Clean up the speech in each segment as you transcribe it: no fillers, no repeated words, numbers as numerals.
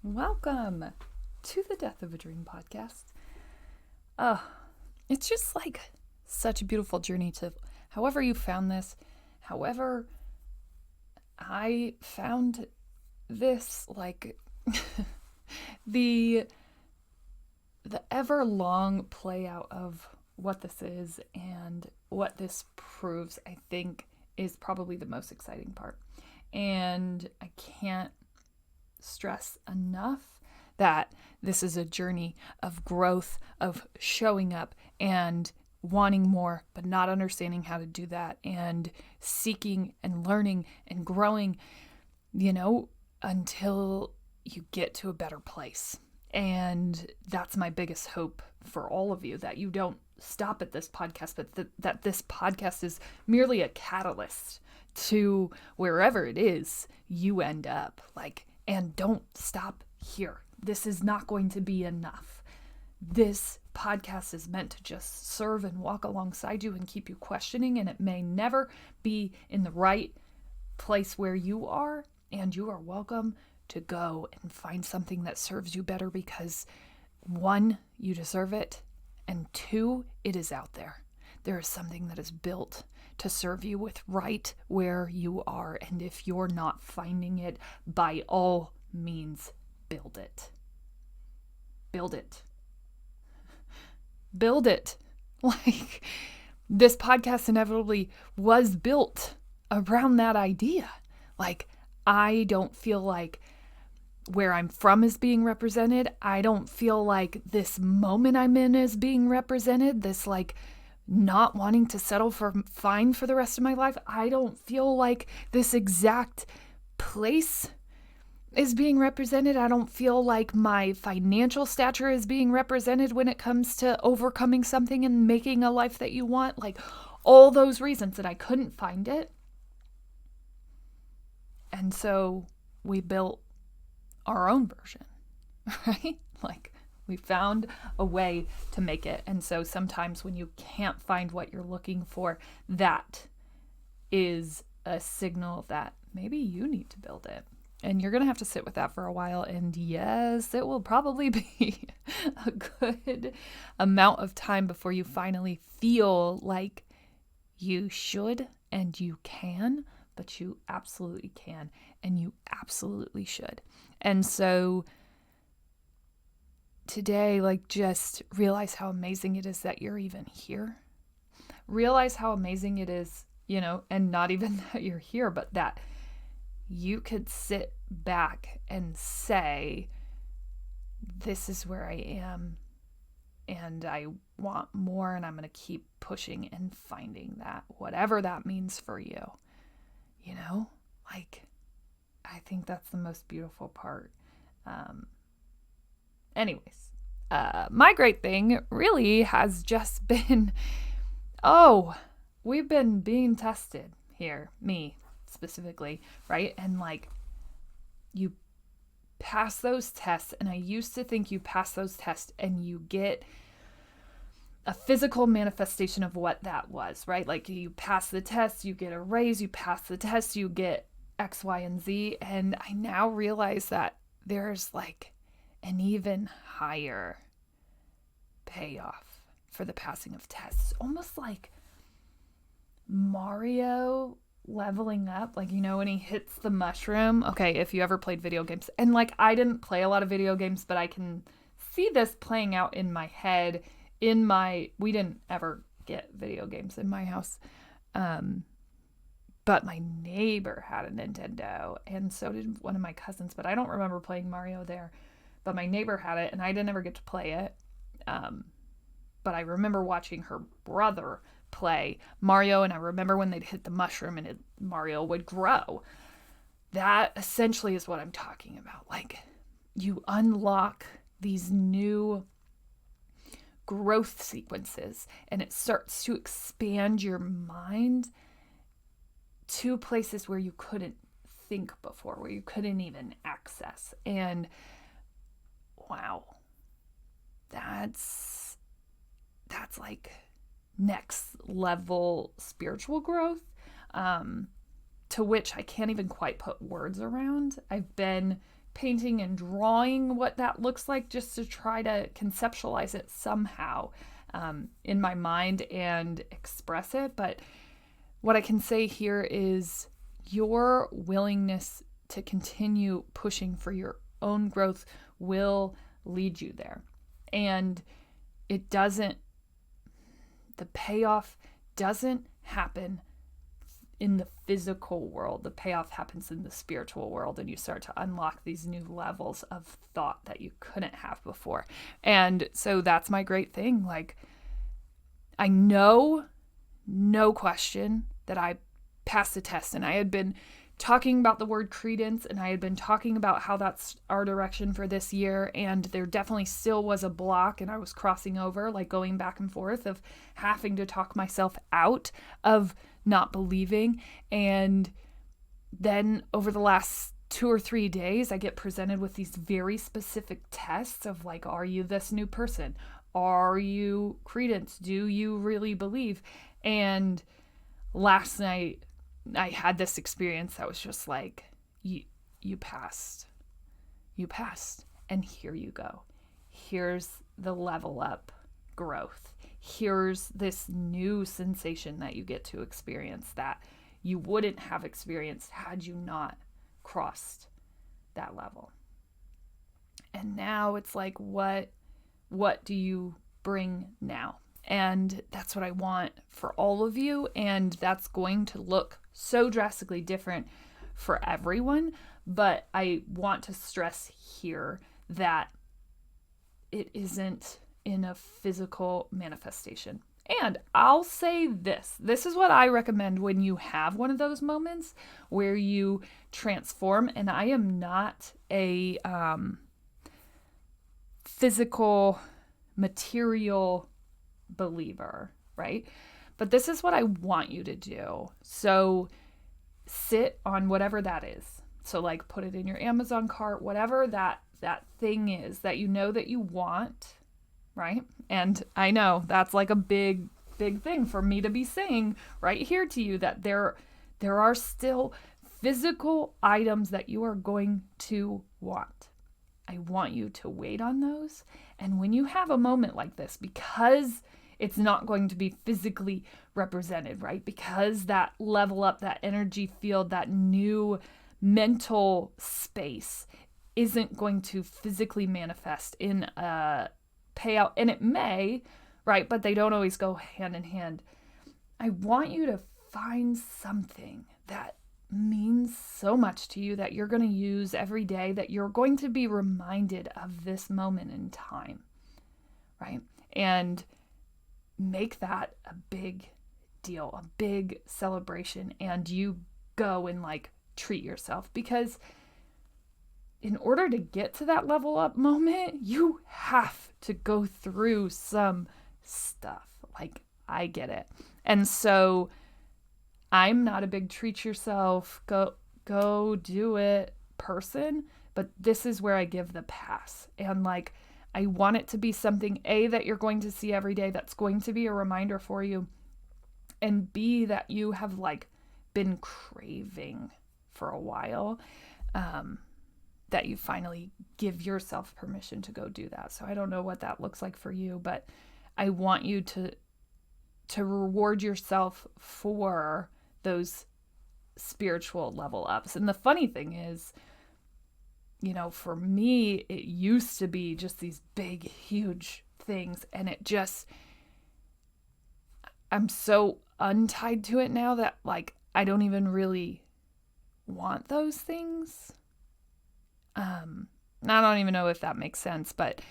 Welcome to the Death of a Dream podcast. It's just like such a beautiful journey to however you found this, however I found this, like the ever long play out of what this is and what this proves, I think, is probably the most exciting part. And I can't stress enough that this is a journey of growth, of showing up and wanting more, but not understanding how to do that, and seeking and learning and growing, until you get to a better place. And that's my biggest hope for all of you, that you don't stop at this podcast, but that this podcast is merely a catalyst to wherever it is you end up. And don't stop here. This is not going to be enough. This podcast is meant to just serve and walk alongside you and keep you questioning, and it may never be in the right place where you are, and you are welcome to go and find something that serves you better, because 1, you deserve it, and 2, it is out there. There is something that is built to serve you with right where you are. And if you're not finding it, by all means, build it. Build it. Build it. This podcast inevitably was built around that idea. I don't feel like where I'm from is being represented. I don't feel like this moment I'm in is being represented. This not wanting to settle for fine for the rest of my life. I don't feel like this exact place is being represented. I don't feel like my financial stature is being represented when it comes to overcoming something and making a life that you want. All those reasons that I couldn't find it. And so we built our own version, right? We found a way to make it. And so sometimes when you can't find what you're looking for, that is a signal that maybe you need to build it. And you're going to have to sit with that for a while. And yes, it will probably be a good amount of time before you finally feel like you should and you can, but you absolutely can and you absolutely should. And so today, just realize how amazing it is that you're even here. Realize how amazing it is, and not even that you're here, but that you could sit back and say, this is where I am, and I want more, and I'm going to keep pushing and finding that, whatever that means for you. I think that's the most beautiful part. Anyways, my great thing really has just been, we've been being tested here, me specifically, right? And you pass those tests, and I used to think you pass those tests and you get a physical manifestation of what that was, right? You pass the test, you get a raise, you pass the test, you get X, Y, and Z. And I now realize that there's an even higher payoff for the passing of tests. Almost like Mario leveling up, when he hits the mushroom. Okay, if you ever played video games, and I didn't play a lot of video games, but I can see this playing out in my head. We didn't ever get video games in my house, but my neighbor had a Nintendo, and so did one of my cousins, but I don't remember playing Mario there. But my neighbor had it, and I didn't ever get to play it. But I remember watching her brother play Mario, and I remember when they'd hit the mushroom and Mario would grow. That essentially is what I'm talking about. You unlock these new growth sequences, and it starts to expand your mind to places where you couldn't think before, where you couldn't even access. And wow, that's next level spiritual growth, to which I can't even quite put words around. I've been painting and drawing what that looks like just to try to conceptualize it somehow in my mind and express it. But what I can say here is your willingness to continue pushing for your own growth will lead you there. And the payoff doesn't happen in the physical world. The payoff happens in the spiritual world, and you start to unlock these new levels of thought that you couldn't have before. And so that's my great thing. Like, I know, no question, that I passed the test, and I had been talking about the word credence, and I had been talking about how that's our direction for this year, and there definitely still was a block, and I was crossing over, like going back and forth of having to talk myself out of not believing. And then over the last 2 or 3 days, I get presented with these very specific tests of like, are you this new person? Are you credence? Do you really believe? And last night, I had this experience that was just like, you passed. You passed. And here you go. Here's the level up growth. Here's this new sensation that you get to experience that you wouldn't have experienced had you not crossed that level. And now it's like, what do you bring now? And that's what I want for all of you. And that's going to look so drastically different for everyone. But I want to stress here that it isn't in a physical manifestation. And I'll say this is what I recommend when you have one of those moments where you transform. And I am not a physical, material believer, right? But this is what I want you to do. So sit on whatever that is. So like put it in your Amazon cart, whatever that thing is that you know that you want, right? And I know that's like a big thing for me to be saying right here to you, that there are still physical items that you are going to want. I want you to wait on those. And when you have a moment like this, because it's not going to be physically represented, right? Because that level up, that energy field, that new mental space isn't going to physically manifest in a payout. And it may, right? But they don't always go hand in hand. I want you to find something that means so much to you that you're going to use every day, that you're going to be reminded of this moment in time, right? And make that a big deal, a big celebration, and you go and like treat yourself, because in order to get to that level up moment, you have to go through some stuff. Like, I get it. And so I'm not a big treat yourself, go do it person, but this is where I give the pass. And like, I want it to be something, A, that you're going to see every day, that's going to be a reminder for you, and B, that you have like been craving for a while, that you finally give yourself permission to go do that. So I don't know what that looks like for you, but I want you to reward yourself for those spiritual level ups. And the funny thing is, you know, for me, it used to be just these big, huge things. And I'm so untied to it now that like, I don't even really want those things. I don't even know if that makes sense, but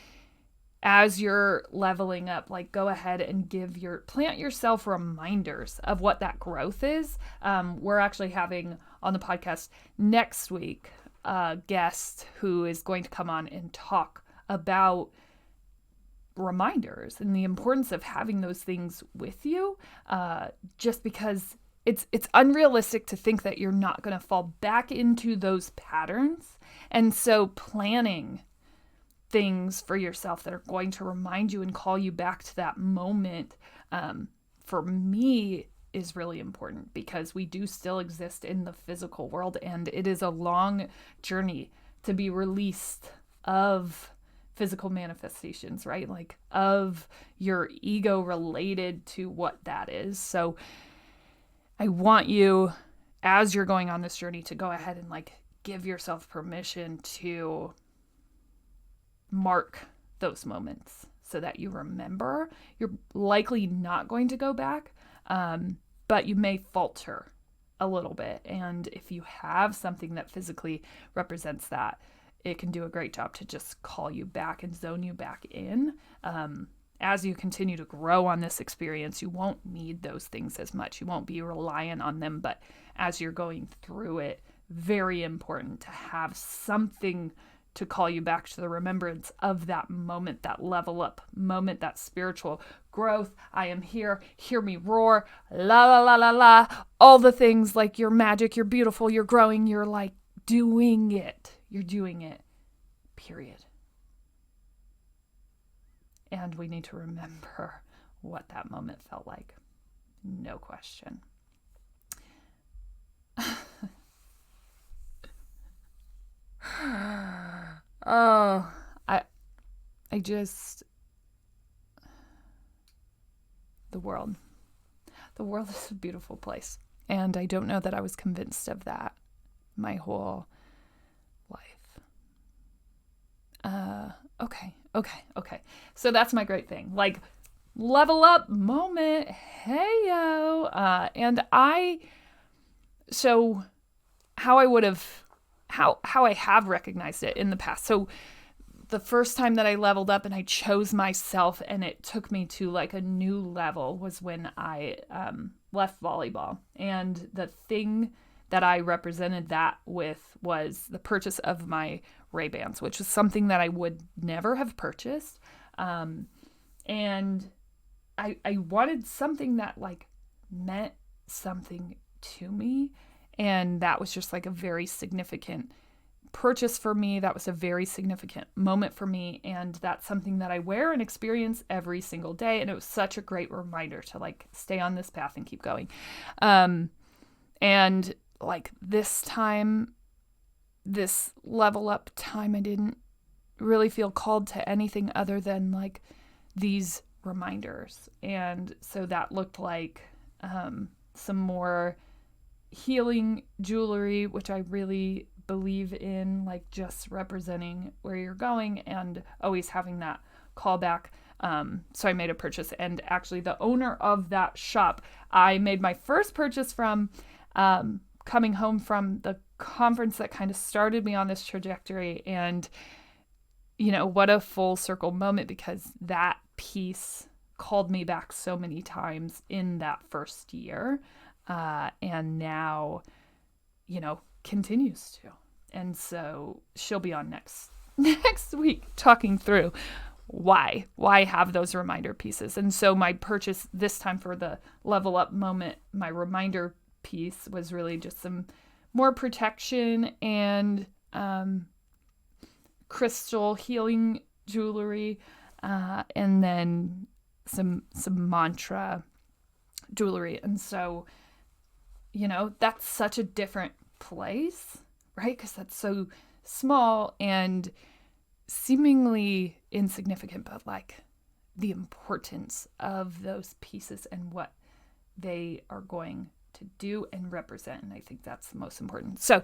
as you're leveling up, like go ahead and plant yourself reminders of what that growth is. We're actually having on the podcast next week a guest who is going to come on and talk about reminders and the importance of having those things with you, just because it's unrealistic to think that you're not going to fall back into those patterns. And so planning things for yourself that are going to remind you and call you back to that moment, for me, is really important, because we do still exist in the physical world, and it is a long journey to be released of physical manifestations, right? Like of your ego related to what that is. So I want you, as you're going on this journey, to go ahead and like give yourself permission to mark those moments so that you remember. You're likely not going to go back, but you may falter a little bit. And if you have something that physically represents that, it can do a great job to just call you back and zone you back in. As you continue to grow on this experience, you won't need those things as much. You won't be reliant on them. But as you're going through it, very important to have something to call you back to the remembrance of that moment, that level up moment, that spiritual growth. I am here, hear me roar, la la la la la, all the things like you're magic, you're beautiful, you're growing, you're like doing it. You're doing it, period. And we need to remember what that moment felt like. No question. Oh, I just, the world is a beautiful place. And I don't know that I was convinced of that my whole life. Okay. So that's my great thing. Like, level up moment. Hey, yo. So how I have recognized it in the past. So the first time that I leveled up and I chose myself and it took me to like a new level was when I left volleyball. And the thing that I represented that with was the purchase of my Ray-Bans, which was something that I would never have purchased. And I wanted something that like meant something to me. And that was just like a very significant purchase for me. That was a very significant moment for me. And that's something that I wear and experience every single day. And it was such a great reminder to like stay on this path and keep going. And like this time, this level up time, I didn't really feel called to anything other than like these reminders. And so that looked like some more healing jewelry, which I really believe in, like just representing where you're going and always having that callback. So I made a purchase, and actually the owner of that shop, I made my first purchase from coming home from the conference that kind of started me on this trajectory. And, you know, what a full circle moment, because that piece called me back so many times in that first year. And now, you know, continues to. And so she'll be on next week talking through why have those reminder pieces. And so my purchase this time for the level up moment, my reminder piece was really just some more protection and crystal healing jewelry, and then some mantra jewelry. And so, you know, that's such a different place, right? Because that's so small and seemingly insignificant, but like the importance of those pieces and what they are going to do and represent. And I think that's the most important. So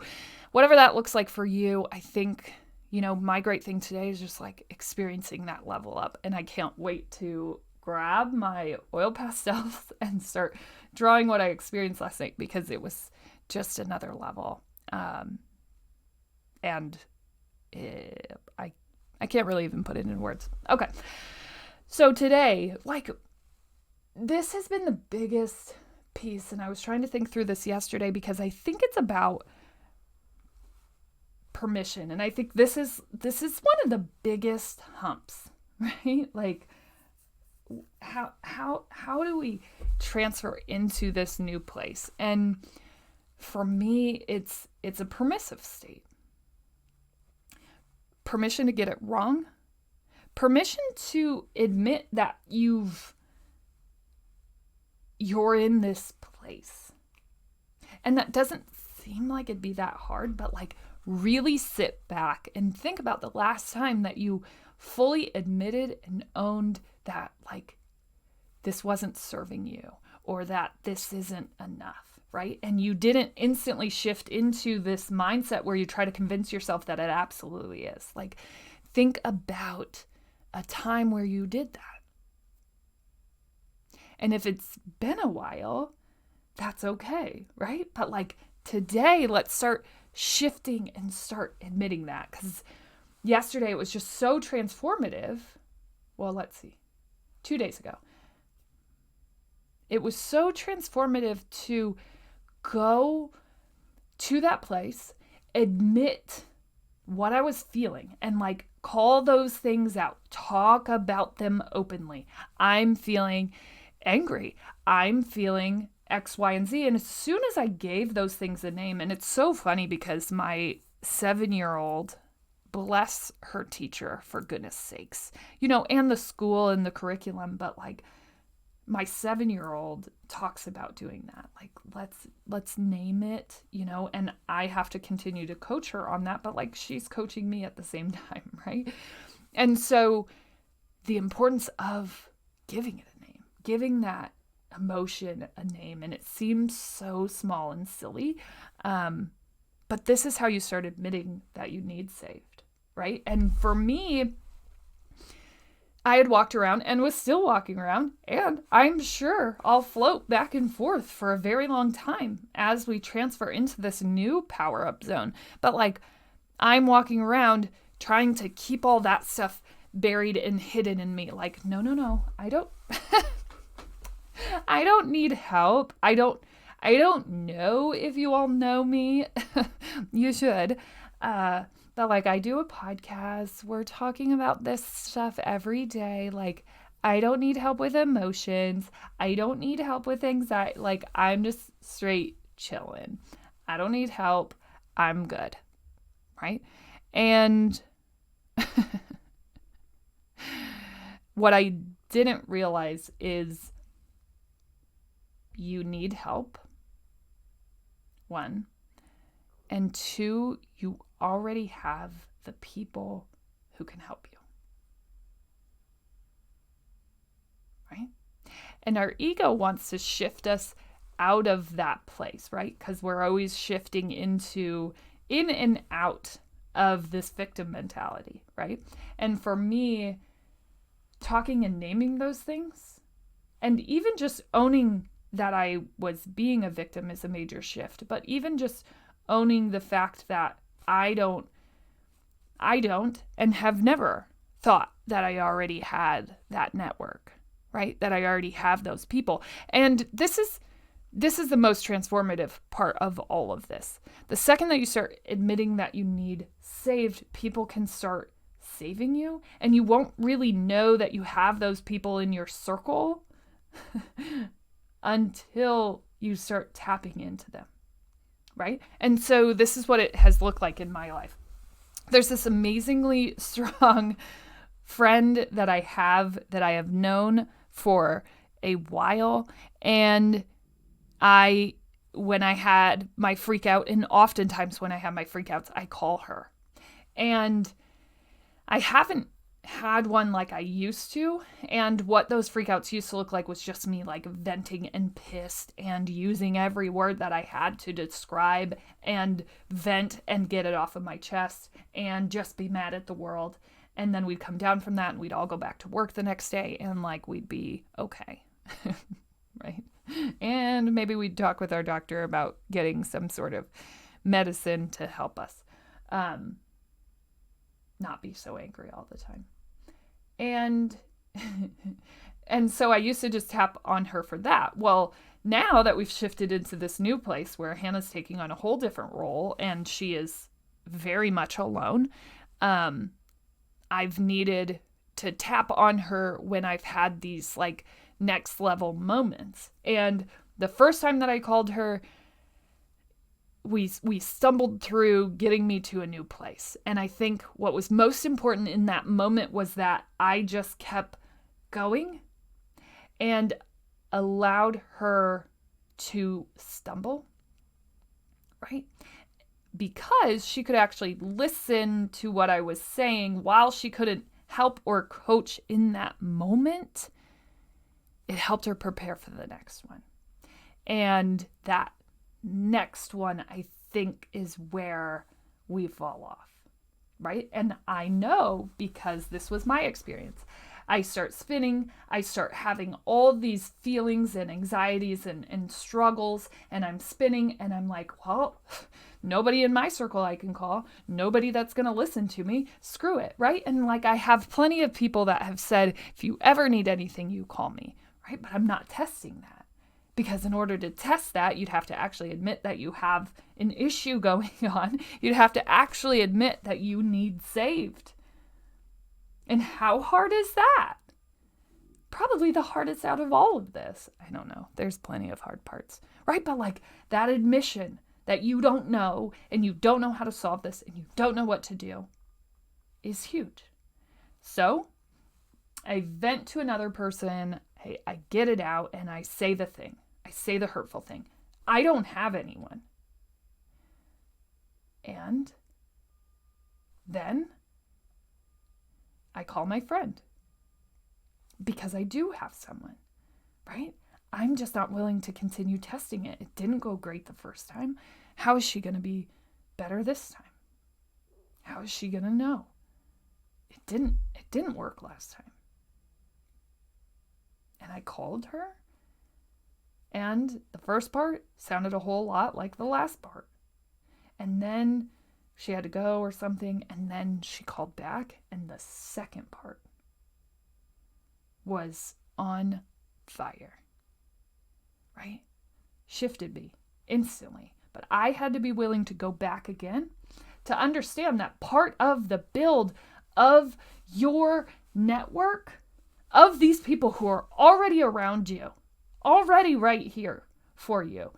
whatever that looks like for you, I think, you know, my great thing today is just like experiencing that level up. And I can't wait to grab my oil pastels and start drawing what I experienced last night, because it was just another level. And I can't really even put it in words. Okay. So today, like, this has been the biggest piece, and I was trying to think through this yesterday because I think it's about permission. And I think this is one of the biggest humps, right? Like, how do we transfer into this new place? And for me, it's a permissive state. Permission to get it wrong. Permission to admit that you're in this place. And that doesn't seem like it'd be that hard, but like really sit back and think about the last time that you fully admitted and owned that, like, this wasn't serving you, or that this isn't enough, right? And you didn't instantly shift into this mindset where you try to convince yourself that it absolutely is. Like, think about a time where you did that. And if it's been a while, that's okay, right? But like today, let's start shifting and start admitting that, because yesterday it was just so transformative. Well, let's see, 2 days ago. It was so transformative to go to that place, admit what I was feeling, and like call those things out, talk about them openly. I'm feeling angry. I'm feeling X, Y, and Z. And as soon as I gave those things a name, and it's so funny because my 7-year-old, bless her teacher, for goodness sakes, and the school and the curriculum, but like my 7-year-old talks about doing that. Like, let's name it, and I have to continue to coach her on that, but like she's coaching me at the same time, right? And so the importance of giving it a name, giving that emotion a name, and it seems so small and silly, but this is how you start admitting that you need saved, right? And for me, I had walked around and was still walking around, and I'm sure I'll float back and forth for a very long time as we transfer into this new power up zone. But like, I'm walking around trying to keep all that stuff buried and hidden in me. Like, no, I don't I don't need help. I don't know if you all know me. You should. But like, I do a podcast. We're talking about this stuff every day. Like, I don't need help with emotions. I don't need help with anxiety. Like, I'm just straight chilling. I don't need help. I'm good. Right? And what I didn't realize is you need help, 1. And 2, you already have the people who can help you. Right? And our ego wants to shift us out of that place, right? Because we're always shifting in and out of this victim mentality, right? And for me, talking and naming those things, and even just owning that I was being a victim is a major shift. But even just owning the fact that I don't and have never thought that I already had that network, right? That I already have those people. And this is the most transformative part of all of this. The second that you start admitting that you need saved, people can start saving you, and you won't really know that you have those people in your circle until you start tapping into them, right? And so this is what it has looked like in my life. There's this amazingly strong friend that I have known for a while, and when I had my freak out, and oftentimes when I have my freakouts, I call her. And I haven't had one like I used to, and what those freakouts used to look like was just me like venting and pissed and using every word that I had to describe and vent and get it off of my chest and just be mad at the world. And then we'd come down from that and we'd all go back to work the next day and like we'd be okay. Right? And maybe we'd talk with our doctor about getting some sort of medicine to help us not be so angry all the time. And so I used to just tap on her for that. Well, now that we've shifted into this new place where Hannah's taking on a whole different role and she is very much alone, I've needed to tap on her when I've had these like next level moments. And the first time that I called her, we stumbled through getting me to a new place. And I think what was most important in that moment was that I just kept going and allowed her to stumble, right? because she could actually listen to what I was saying while she couldn't help or coach in that moment, it helped her prepare for the next one. And that next one, I think, is where we fall off, right? And I know because this was my experience. I start spinning, I start having all these feelings and anxieties and struggles, and I'm spinning, and I'm like, well, nobody in my circle I can call, nobody that's going to listen to me, screw it, right? And like I have plenty of people that have said, if you ever need anything, you call me, right? But I'm not testing that. Because in order to test that, you'd have to actually admit that you have an issue going on. You'd have to actually admit that you need saved. And how hard is that? Probably the hardest out of all of this. I don't know. There's plenty of hard parts, right? But like that admission that you don't know and you don't know how to solve this and you don't know what to do is huge. So I vent to another person. I get it out and I say the thing. I say the hurtful thing. I don't have anyone. And then I call my friend because I do have someone, right? I'm just not willing to continue testing it. It didn't go great the first time. How is she going to be better this time? How is she going to know? It didn't work last time. And I called her, and the first part sounded a whole lot like the last part. And then she had to go or something, and then she called back, and the second part was on fire, right? Shifted me instantly. But I had to be willing to go back again to understand that part of the build of your network, of these people who are already around you, already right here for you,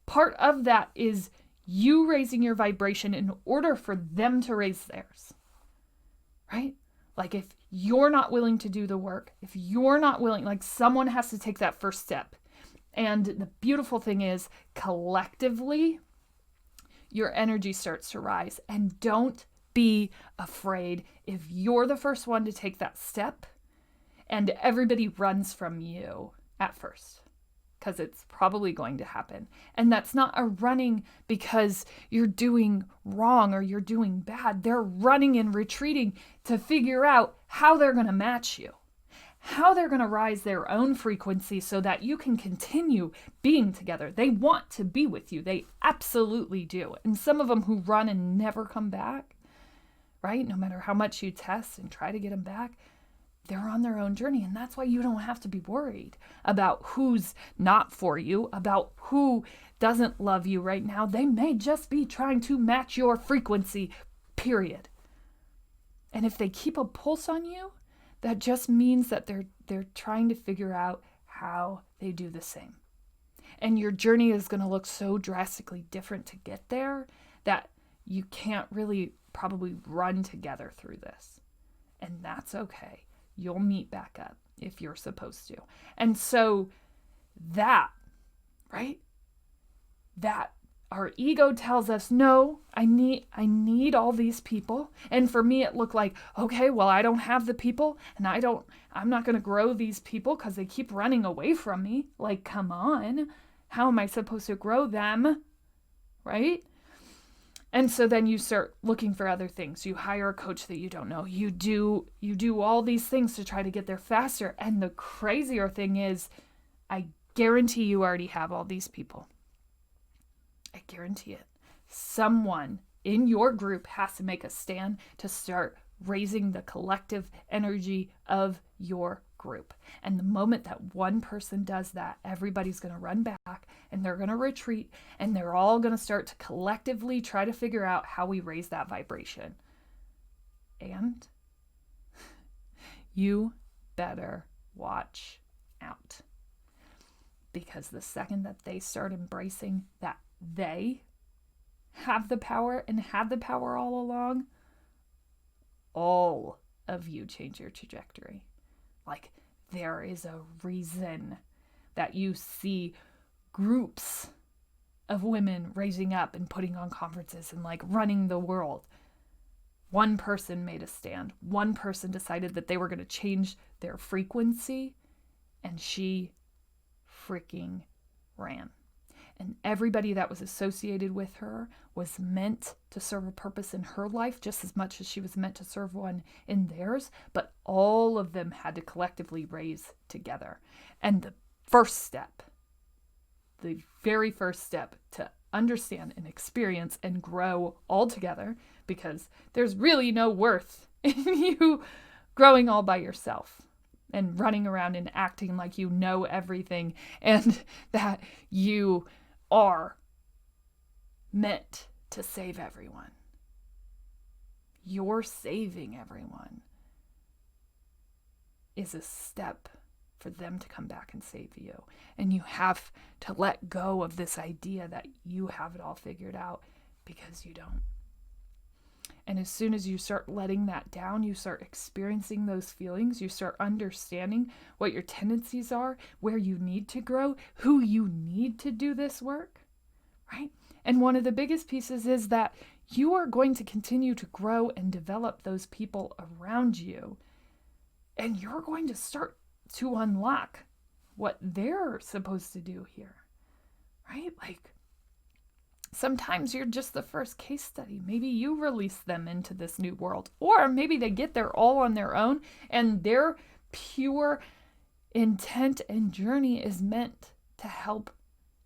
part of that is you raising your vibration in order for them to raise theirs, right? Like if you're not willing to do the work, if you're not willing, like someone has to take that first step. And the beautiful thing is collectively, your energy starts to rise. And don't be afraid if you're the first one to take that step and everybody runs from you at first, because it's probably going to happen. And that's not a running because you're doing wrong or you're doing bad. They're running and retreating to figure out how they're going to match you, how they're going to rise their own frequency so that you can continue being together. They want to be with you. They absolutely do. And some of them who run and never come back, right? No matter how much you test and try to get them back, they're on their own journey. And that's why you don't have to be worried about who's not for you, about who doesn't love you right now. They may just be trying to match your frequency, period. And if they keep a pulse on you, that just means that they're trying to figure out how they do the same. And your journey is going to look so drastically different to get there that you can't really probably run together through this. And that's okay. You'll meet back up if you're supposed to. And so that, right? That our ego tells us, no, I need all these people. And for me, it looked like, okay, well, I don't have the people and I'm not going to grow these people because they keep running away from me. Like, come on, how am I supposed to grow them? Right? And so then you start looking for other things. You hire a coach that you don't know. You do all these things to try to get there faster. And the crazier thing is, I guarantee you already have all these people. I guarantee it. Someone in your group has to make a stand to start raising the collective energy of your group. And the moment that one person does that, everybody's going to run back and they're going to retreat and they're all going to start to collectively try to figure out how we raise that vibration. And you better watch out. Because the second that they start embracing that they have the power and had the power all along, all of you change your trajectory. Like, there is a reason that you see groups of women raising up and putting on conferences and like running the world. One person made a stand. One person decided that they were going to change their frequency, and she freaking ran. And everybody that was associated with her was meant to serve a purpose in her life just as much as she was meant to serve one in theirs, but all of them had to collectively raise together. And the very first step to understand and experience and grow all together, because there's really no worth in you growing all by yourself and running around and acting like you know everything and that you are meant to save everyone. Your saving everyone is a step for them to come back and save you. And you have to let go of this idea that you have it all figured out, because you don't. And as soon as you start letting that down, you start experiencing those feelings, you start understanding what your tendencies are, where you need to grow, who you need to do this work, right? And one of the biggest pieces is that you are going to continue to grow and develop those people around you. And you're going to start to unlock what they're supposed to do here, right? Like, sometimes you're just the first case study. Maybe you release them into this new world, or maybe they get there all on their own, and their pure intent and journey is meant to help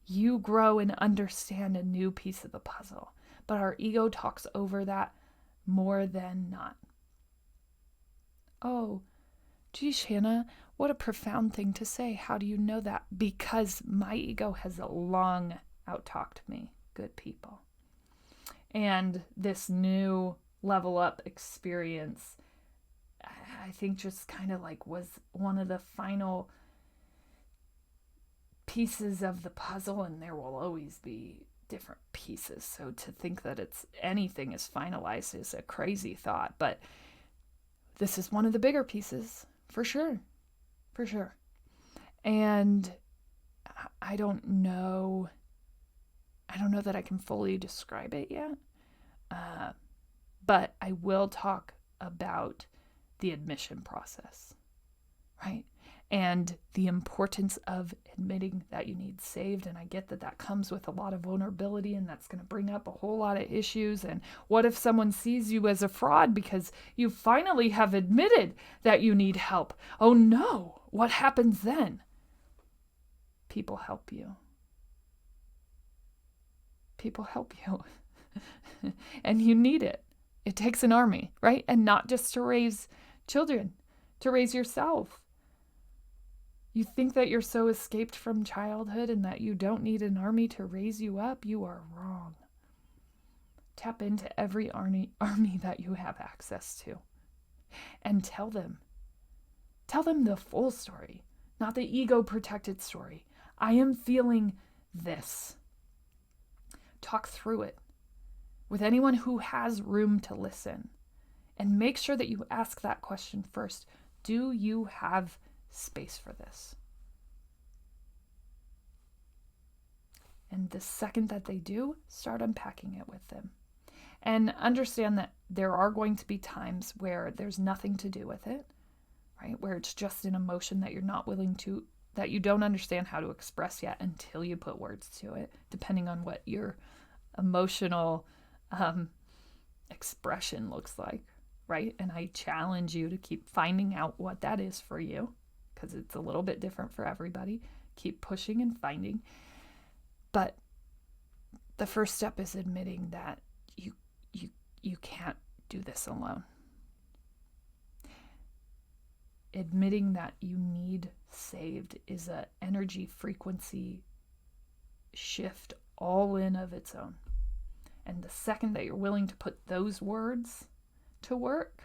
you grow and understand a new piece of the puzzle. But our ego talks over that more than not. Oh, geez, Hanna, what a profound thing to say. How do you know that? Because my ego has long out-talked me, good people. And this new level up experience, I think, just kind of like was one of the final pieces of the puzzle, and there will always be different pieces. So to think that anything is finalized is a crazy thought, but this is one of the bigger pieces, for sure. And I don't know that I can fully describe it yet, but I will talk about the admission process, right? And the importance of admitting that you need saved. And I get that comes with a lot of vulnerability, and that's going to bring up a whole lot of issues. And what if someone sees you as a fraud because you finally have admitted that you need help? Oh no, what happens then? People help you. And you need it. It takes an army, right? And not just to raise children, to raise yourself. You think that you're so escaped from childhood and that you don't need an army to raise you up? You are wrong. Tap into every army that you have access to and tell them the full story, not the ego-protected story. I am feeling this. Talk through it with anyone who has room to listen, and make sure that you ask that question first. Do you have space for this? And the second that they do, start unpacking it with them. And understand that there are going to be times where there's nothing to do with it, right? Where it's just an emotion that you're not willing to, that you don't understand how to express yet until you put words to it, depending on what your emotional expression looks like, right? And I challenge you to keep finding out what that is for you, because it's a little bit different for everybody. Keep pushing and finding. But the first step is admitting that you can't do this alone. Admitting that you need saved is an energy frequency shift all in of its own. And the second that you're willing to put those words to work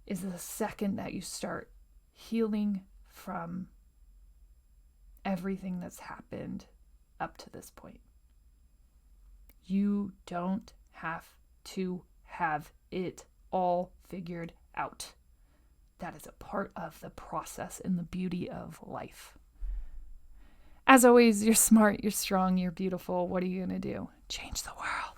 is the second that you start healing from everything that's happened up to this point. You don't have to have it all figured out. That is a part of the process and the beauty of life. As always, you're smart, you're strong, you're beautiful. What are you going to do? Change the world.